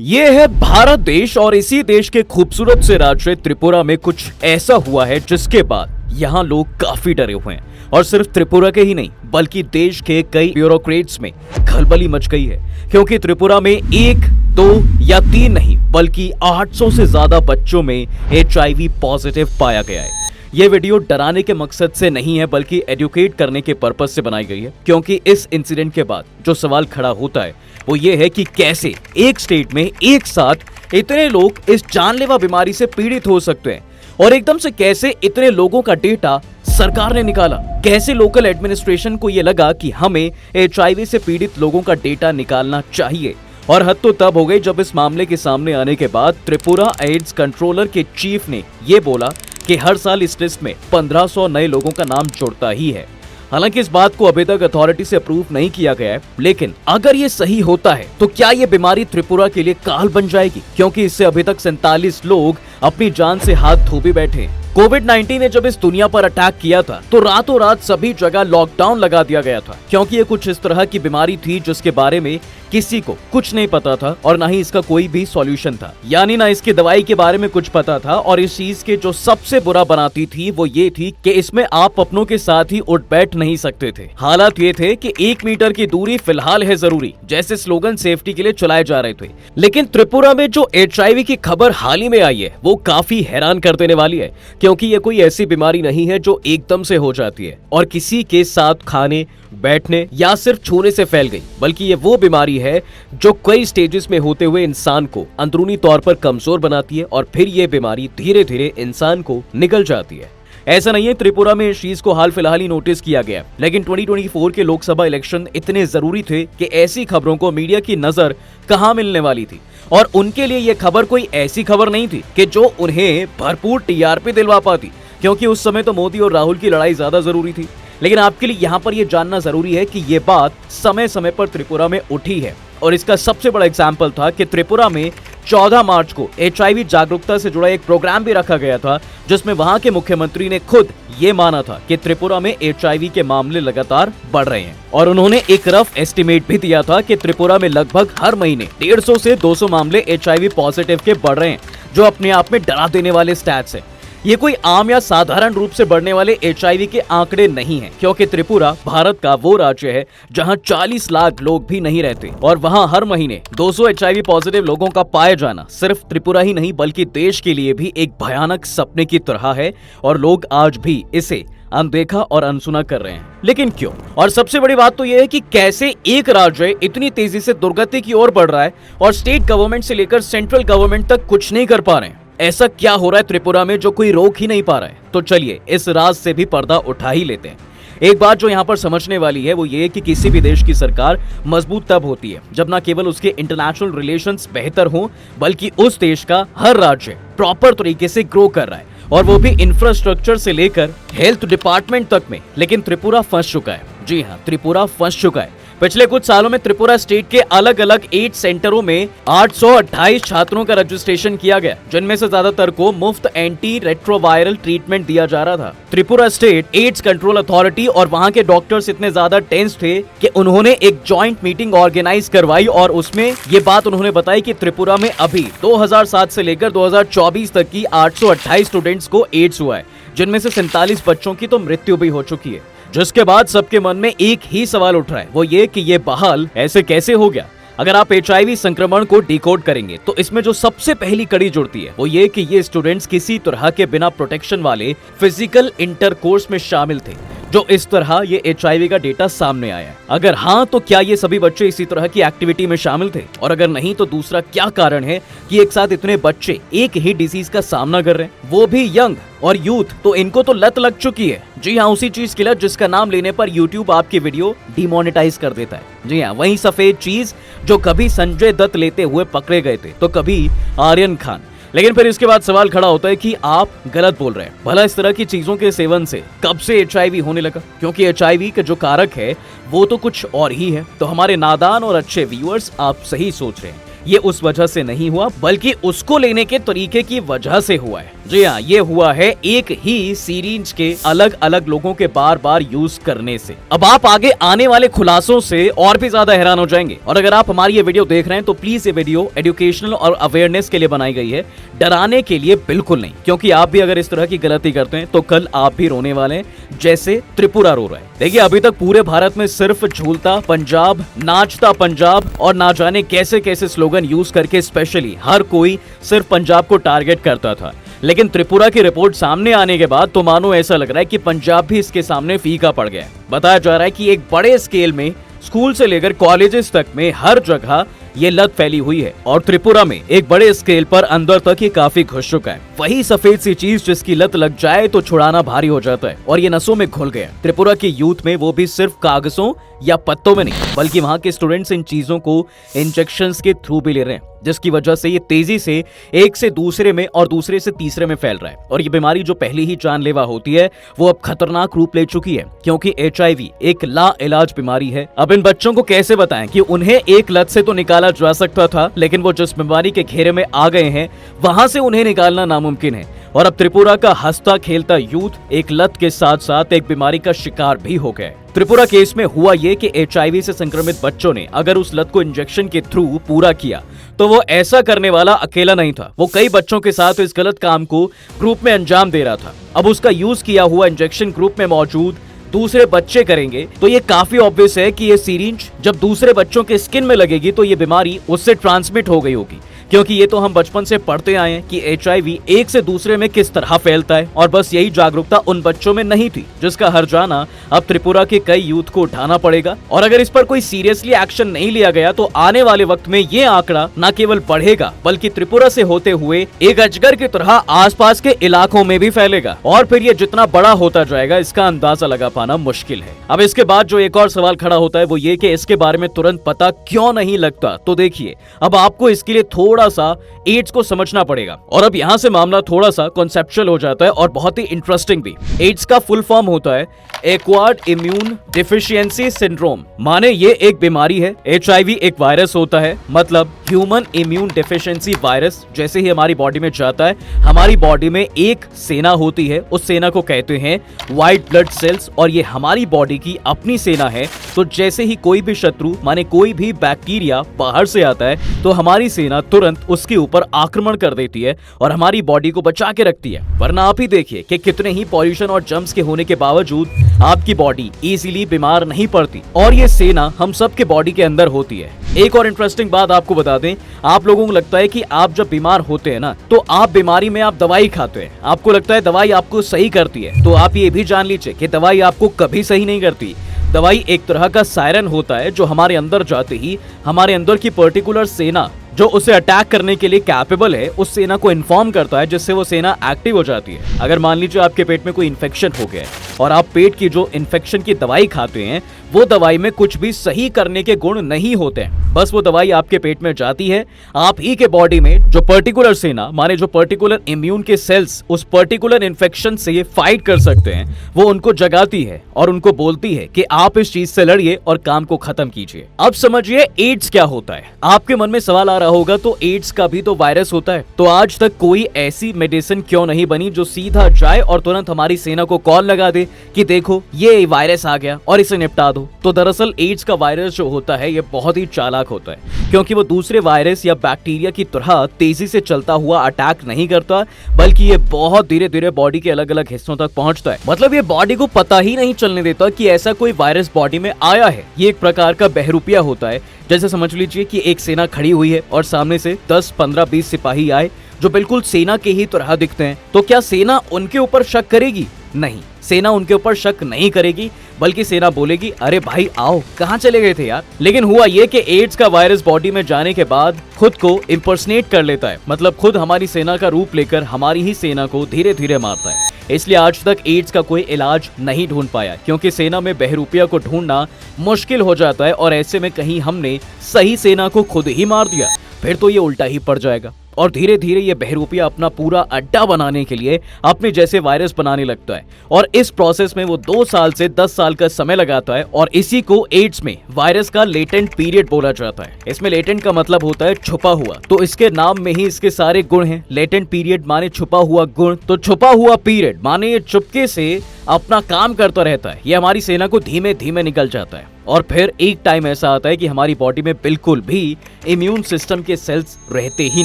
ये है भारत देश और इसी देश के खूबसूरत से राज्य त्रिपुरा में कुछ ऐसा हुआ है जिसके बाद यहाँ लोग काफी डरे हुए हैं। और सिर्फ त्रिपुरा के ही नहीं बल्कि देश के कई ब्यूरोक्रेट्स में खलबली मच गई है, क्योंकि त्रिपुरा में 1, 2 या 3 नहीं बल्कि 800 से ज्यादा बच्चों में HIV पॉजिटिव पाया गया है। ये वीडियो डराने के मकसद से नहीं है बल्कि एजुकेट करने के पर्पस से बनाई गई है, क्योंकि इस इंसिडेंट के बाद जो सवाल खड़ा होता है वो ये है कि कैसे एक स्टेट में एक साथ इतने लोग इस जानलेवा बीमारी से पीड़ित हो सकते हैं और एकदम से कैसे इतने लोगों का डेटा सरकार ने निकाला। कैसे लोकल एडमिनिस्ट्रेशन को ये लगा कि हमें HIV से पीड़ित लोगों का डेटा निकालना चाहिए। और हद तो तब हो गई जब इस मामले के सामने आने के बाद त्रिपुरा एड्स कंट्रोलर के चीफ ने ये बोला कि हर साल इस लिस्ट में 1500 नए लोगों का नाम जुड़ता ही है। हालांकि इस बात को अभी तक अथॉरिटी से अप्रूव नहीं किया गया है, लेकिन अगर ये सही होता है तो क्या ये बीमारी त्रिपुरा के लिए काल बन जाएगी, क्योंकि इससे अभी तक 47 लोग अपनी जान से हाथ धो भी बैठे। कोविड-19 ने जब इस दुनिया पर अटैक किया था तो रातों रात सभी जगह लॉकडाउन लगा दिया गया था, क्योंकि ये कुछ इस तरह की बीमारी थी जिसके बारे में किसी को कुछ नहीं पता था और ना ही इसका कोई भी सॉल्यूशन था, यानी ना इसकी दवाई के बारे में कुछ पता था। और इस चीज के जो सबसे बुरा बनाती थी वो ये थी कि इसमें आप अपनों के साथ ही उठ बैठ नहीं सकते थे। हालात ये थे कि 1 मीटर की दूरी फिलहाल है जरूरी जैसे स्लोगन सेफ्टी के लिए चलाए जा रहे थे। लेकिन त्रिपुरा में जो HIV की खबर हाल ही में आई है वो काफी हैरान कर देने वाली है, क्योंकि ये कोई ऐसी बीमारी नहीं है जो एकदम से हो जाती है और किसी के साथ खाने, बैठने या सिर्फ छूने से फैल गई, बल्कि ये वो बीमारी है जो कई स्टेजेस में होते हुए इंसान को अंदरूनी तौर पर कमजोर बनाती है और फिर ये बीमारी धीरे धीरे इंसान को निगल जाती है। ऐसा नहीं है त्रिपुरा में इस चीज को हाल फिलहाल ही नोटिस किया गया, लेकिन 2024 के लोकसभा इलेक्शन इतने जरूरी थे कि ऐसी खबरों को मीडिया की नजर कहां मिलने वाली थी। और उनके लिए यह खबर कोई ऐसी खबर नहीं थी कि जो उन्हें भरपूर TRP दिलवा पाती, क्योंकि उस समय तो मोदी और राहुल की लड़ाई ज्यादा जरूरी थी। लेकिन आपके लिए यहाँ पर यह जानना जरूरी है कि ये बात समय समय पर त्रिपुरा में उठी है, और इसका सबसे बड़ा एग्जाम्पल था कि त्रिपुरा में 14 मार्च को HIV जागरूकता से जुड़ा एक प्रोग्राम भी रखा गया था, जिसमें वहां के मुख्यमंत्री ने खुद ये माना था कि त्रिपुरा में HIV के मामले लगातार बढ़ रहे हैं। और उन्होंने एक रफ एस्टिमेट भी दिया था कि त्रिपुरा में लगभग हर महीने 150 से 200 मामले HIV पॉजिटिव के बढ़ रहे हैं, जो अपने आप में डरा देने वाले स्टैट्स है। ये कोई आम या साधारण रूप से बढ़ने वाले HIV के आंकड़े नहीं हैं, क्योंकि त्रिपुरा भारत का वो राज्य है जहां 40 लाख लोग भी नहीं रहते और वहां हर महीने 200 HIV पॉजिटिव लोगों का पाया जाना सिर्फ त्रिपुरा ही नहीं बल्कि देश के लिए भी एक भयानक सपने की तरह है, और लोग आज भी इसे अनदेखा और अनसुना कर रहे हैं। लेकिन क्यों? और सबसे बड़ी बात तो यह है कि कैसे एक राज्य इतनी तेजी से दुर्गति की ओर बढ़ रहा है और स्टेट गवर्नमेंट से लेकर सेंट्रल गवर्नमेंट तक कुछ नहीं कर पा रहे हैं। ऐसा क्या हो रहा है त्रिपुरा में जो कोई रोक ही नहीं पा रहा है? तो चलिए इस राज से भी पर्दा उठा ही लेते हैं। एक बात जो यहाँ पर समझने वाली है वो ये कि किसी भी देश की सरकार मजबूत तब होती है जब न केवल उसके इंटरनेशनल रिलेशंस बेहतर हों, बल्कि उस देश का हर राज्य प्रॉपर तरीके से ग्रो कर रहा है, और वो भी इंफ्रास्ट्रक्चर से लेकर हेल्थ डिपार्टमेंट तक में। लेकिन त्रिपुरा फंस चुका है। जी हाँ, त्रिपुरा फंस चुका है। पिछले कुछ सालों में त्रिपुरा स्टेट के अलग अलग 8 सेंटरों में 828 छात्रों का रजिस्ट्रेशन किया गया, जिनमें से ज्यादातर को मुफ्त एंटी रेट्रोवायरल ट्रीटमेंट दिया जा रहा था। Tripura state AIDS control authority और वहां के डॉक्टर्स इतने ज्यादा टेंस थे कि उन्होंने एक जॉइंट मीटिंग ऑर्गेनाइज करवाई और उसमें ये बात उन्होंने बताई कि त्रिपुरा में अभी 2007 से लेकर 2024 तक की 828 स्टूडेंट्स को एड्स हुआ है, जिनमें से 47 बच्चों की तो मृत्यु भी हो चुकी है। जिसके बाद सबके मन में एक ही सवाल उठ रहा है, वो ये कि ये बहाल ऐसे कैसे हो गया। अगर आप HIV संक्रमण को डिकोड करेंगे तो इसमें जो सबसे पहली कड़ी जुड़ती है वो ये कि ये स्टूडेंट्स किसी तरह के बिना प्रोटेक्शन वाले फिजिकल इंटरकोर्स में शामिल थे, जो इस तरह ये HIV का डेटा सामने आया है। अगर हाँ तो क्या ये सभी बच्चे इसी तरह की एक्टिविटी में शामिल थे, और अगर नहीं तो दूसरा क्या कारण है कि एक साथ इतने बच्चे एक ही डिजीज का सामना कर रहे हैं, वो भी यंग और यूथ। तो इनको तो लत लग चुकी है। जी हाँ, उसी चीज की लत जिसका नाम लेने पर YouTube आपकी वीडियो डिमोनेटाइज कर देता है। जी हाँ, वही सफेद चीज जो कभी संजय दत्त लेते हुए पकड़े गए थे तो कभी आर्यन खान। लेकिन फिर इसके बाद सवाल खड़ा होता है कि आप गलत बोल रहे हैं। भला इस तरह की चीजों के सेवन से कब से HIV होने लगा? क्योंकि HIV का जो कारक है वो तो कुछ और ही है। तो हमारे नादान और अच्छे व्यूअर्स, आप सही सोच रहे हैं। ये उस वजह से नहीं हुआ बल्कि उसको लेने के तरीके की वजह से हुआ है। जी हाँ, ये हुआ है एक ही सीरीज के अलग अलग लोगों के बार बार यूज करने से। अब आप आगे आने वाले खुलासों से और भी ज्यादा हैरान हो जाएंगे। और अगर आप हमारी ये वीडियो देख रहे हैं तो प्लीज ये वीडियो एजुकेशनल और अवेयरनेस के लिए बनाई गई है, डराने के लिए बिल्कुल नहीं। क्योंकि आप भी अगर इस तरह की गलती करते हैं तो कल आप भी रोने वाले हैं, जैसे त्रिपुरा रो रहा है। देखिए, अभी तक पूरे भारत में सिर्फ झूलता पंजाब, नाचता पंजाब और ना जाने कैसे कैसे स्लोगन यूज करके स्पेशली हर कोई सिर्फ पंजाब को टारगेट करता था। लेकिन त्रिपुरा की रिपोर्ट सामने आने के बाद तो मानो ऐसा लग रहा है कि पंजाब भी इसके सामने फीका पड़ गया है। बताया जा रहा है कि एक बड़े स्केल में स्कूल से लेकर कॉलेजेस तक में हर जगह ये लत फैली हुई है और त्रिपुरा में एक बड़े स्केल पर अंदर तक ये काफी घुस चुका है। वही सफेद सी चीज जिसकी लत लग जाए तो छुड़ाना भारी हो जाता है और ये नसों में घुल गया। त्रिपुरा के यूथ में, वो भी सिर्फ कागजों या पत्तों में नहीं बल्कि वहाँ के स्टूडेंट्स इन चीजों को इंजेक्शंस के थ्रू भी ले रहे हैं, जिसकी वजह से ये तेजी से एक से दूसरे में और दूसरे से तीसरे में फैल रहा है। और ये बीमारी जो पहले ही जानलेवा होती है वो अब खतरनाक रूप ले चुकी है, क्योंकि HIV एक ला इलाज बीमारी है। अब इन बच्चों को कैसे बताएं कि उन्हें एक लत से तो निकाला जा सकता था, लेकिन वो जिस बीमारी के घेरे में आ गए हैं वहां से उन्हें निकालना नामुमकिन है। और अब त्रिपुरा का हंसता खेलता यूथ एक लत के साथ साथ एक बीमारी का शिकार भी हो गए। त्रिपुरा केस में हुआ ये कि HIV से संक्रमित बच्चों ने अगर उस लत को इंजेक्शन के थ्रू पूरा किया तो वो ऐसा करने वाला अकेला नहीं था, वो कई बच्चों के साथ इस गलत काम को ग्रुप में अंजाम दे रहा था। अब उसका यूज किया हुआ इंजेक्शन ग्रुप में मौजूद दूसरे बच्चे करेंगे तो ये काफी ऑब्वियस है कि ये सीरिंज जब दूसरे बच्चों के स्किन में लगेगी तो ये बीमारी उससे ट्रांसमिट हो गई होगी। क्योंकि ये तो हम बचपन से पढ़ते आए हैं कि HIV एक से दूसरे में किस तरह फैलता है, और बस यही जागरूकता उन बच्चों में नहीं थी, जिसका हर्जाना अब त्रिपुरा के कई यूथ को उठाना पड़ेगा। और अगर इस पर कोई सीरियसली एक्शन नहीं लिया गया तो आने वाले वक्त में ये आंकड़ा न केवल बढ़ेगा बल्कि त्रिपुरा से होते हुए एक अजगर की तरह आसपास के इलाकों में भी फैलेगा। और फिर ये जितना बड़ा होता जाएगा इसका अंदाजा लगा पाना मुश्किल है। अब इसके बाद जो एक और सवाल खड़ा होता है वो ये कि इसके बारे में तुरंत पता क्यों नहीं लगता। तो देखिए, अब आपको इसके लिए थोड़ा सा एड्स को समझना पड़ेगा। और अब यहाँ से मामला थोड़ा सा कॉन्सेप्चुअल हो जाता है और बहुत ही इंटरेस्टिंग भी। एड्स का फुल फॉर्म होता है एक्वायर्ड इम्यून डेफिशिएंसी सिंड्रोम, माने ये एक बीमारी है। HIV एक वायरस होता है, मतलब ह्यूमन इम्यून डेफिशिएंसी वायरस जैसे ही हमारी बॉडी में जाता है, हमारी बॉडी में एक सेना होती है, उस सेना को कहते हैं व्हाइट ब्लड सेल्स, और ये हमारी बॉडी की अपनी सेना है। तो जैसे ही कोई भी शत्रु माने कोई भी बैक्टीरिया बाहर से आता है तो हमारी सेना तुरंत उसके ऊपर आक्रमण कर देती है और हमारी बॉडी को बचा के रखती है। वरना आप ही देखिए कि कितने ही पॉल्यूशन और जर्म्स के होने के बावजूद आपकी बॉडी इजीली बीमार नहीं पड़ती, और ये सेना हम सब के बॉडी के अंदर होती है। एक और इंटरेस्टिंग बात आपको बता दें, आप लोगों को लगता है कि आप जब बीमार होते हैं ना तो आप बीमारी में आप दवाई खाते हैं, आपको लगता है दवाई आपको सही करती है। तो आप ये भी जान लीजिए कि दवाई आपको कभी सही नहीं करती। दवाई एक तरह का सायरन होता है जो हमारे अंदर जाते ही हमारे अंदर की पर्टिकुलर सेना जो उसे अटैक करने के लिए कैपेबल है उस सेना को इन्फॉर्म करता है, जिससे वो सेना एक्टिव हो जाती है। अगर मान लीजिए आपके पेट में कोई इन्फेक्शन हो गया है और आप पेट की जो इन्फेक्शन की दवाई खाते हैं, वो दवाई में कुछ भी सही करने के गुण नहीं होते हैं। बस वो दवाई आपके पेट में जाती है, आप ही के बॉडी में जो पर्टिकुलर सेना माने जो पर्टिकुलर इम्यून के सेल्स उस पर्टिकुलर इन्फेक्शन से फाइट कर सकते हैं, वो उनको जगाती है और उनको बोलती है कि आप इस चीज से लड़िए और काम को खत्म कीजिए। अब समझिए एड्स क्या होता है। आपके मन में सवाल आ रहा होगा तो एड्स का भी तो वायरस होता है, तो आज तक कोई ऐसी मेडिसिन क्यों नहीं बनी जो सीधा जाए और तुरंत हमारी सेना को कॉल लगा दे कि देखो ये वायरस आ गया और इसे निपटा दो। तो दरअसल एड्स का वायरस जो होता है ये बहुत ही चालाक होता है, क्योंकि वो दूसरे वायरस या बैक्टीरिया की तरह तेजी से चलता हुआ अटैक नहीं करता, बल्कि ये बहुत धीरे धीरे बॉडी के अलग अलग हिस्सों तक पहुंचता है। मतलब ये बॉडी को पता ही नहीं चलने देता कि ऐसा कोई वायरस बॉडी में आया है। ये एक प्रकार का बहरूपिया होता है। जैसे समझ लीजिए कि एक सेना खड़ी हुई है और सामने से 10, 15, 20 सिपाही आए जो बिल्कुल सेना के ही तरह दिखते हैं, तो क्या सेना उनके ऊपर शक करेगी? नहीं, सेना उनके ऊपर शक नहीं करेगी, बल्कि सेना बोलेगी अरे भाई आओ, कहाँ चले गए थे यार। लेकिन हुआ ये कि एड्स का वायरस बॉडी में जाने के बाद खुद को इम्पर्सनेट कर लेता है, मतलब खुद हमारी सेना का रूप लेकर हमारी ही सेना को धीरे धीरे मारता है। इसलिए आज तक एड्स का कोई इलाज नहीं ढूंढ पाया, क्योंकि सेना में बहरूपिया को ढूंढना मुश्किल हो जाता है और ऐसे में कहीं हमने सही सेना को खुद ही मार दिया, फिर तो ये उल्टा ही पड़ जाएगा। और धीरे धीरे ये बहरूपिया अपना पूरा अड्डा बनाने के लिए अपने जैसे वायरस बनाने लगता है और इस प्रोसेस में वो 2 साल से 10 साल का समय लगाता है और इसी को एड्स में वायरस का लेटेंट पीरियड बोला जाता है। इसमें लेटेंट का मतलब होता है छुपा हुआ, तो इसके नाम में ही इसके सारे गुण हैं। लेटेंट पीरियड माने छुपा हुआ गुण, तो छुपा हुआ पीरियड माने ये चुपके से अपना काम करता रहता है। ये हमारी सेना को धीमे धीमे निकल जाता है और फिर एक टाइम ऐसा आता है कि हमारी बॉडी में बिल्कुल भी इम्यून सिस्टम के सेल्स रहते ही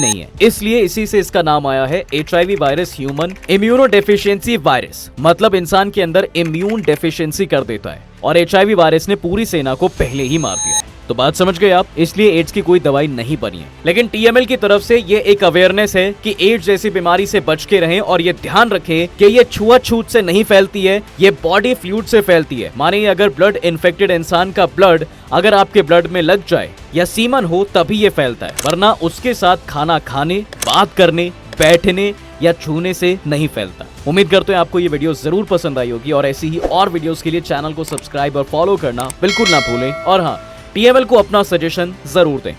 नहीं है। इसलिए इसी से इसका नाम आया है HIV virus, human immuno deficiency virus. मतलब इंसान के अंदर इम्यून डेफिशिएंसी कर देता है और HIV वायरस ने पूरी सेना को पहले ही मार दिया है। तो बात समझ गए आप, इसलिए एड्स की कोई दवाई नहीं बनी है। लेकिन TML की तरफ से ये एक अवेयरनेस है कि एड्स जैसी बीमारी से बच के रहें और ये ध्यान रखें कि ये छुआछूत से नहीं फैलती है, ये बॉडी फ्लूइड से फैलती है। माने अगर ब्लड इन्फेक्टेड इंसान का ब्लड अगर आपके ब्लड में लग जाए या सीमन हो तभी ये फैलता है, वरना उसके साथ खाना खाने, बात करने, बैठने या छूने से नहीं फैलता। उम्मीद करते हैं आपको ये वीडियो जरूर पसंद आई होगी और ऐसी ही और वीडियोस के लिए चैनल को सब्सक्राइब और फॉलो करना बिल्कुल ना भूलें। और हाँ, TML को अपना सजेशन जरूर दें।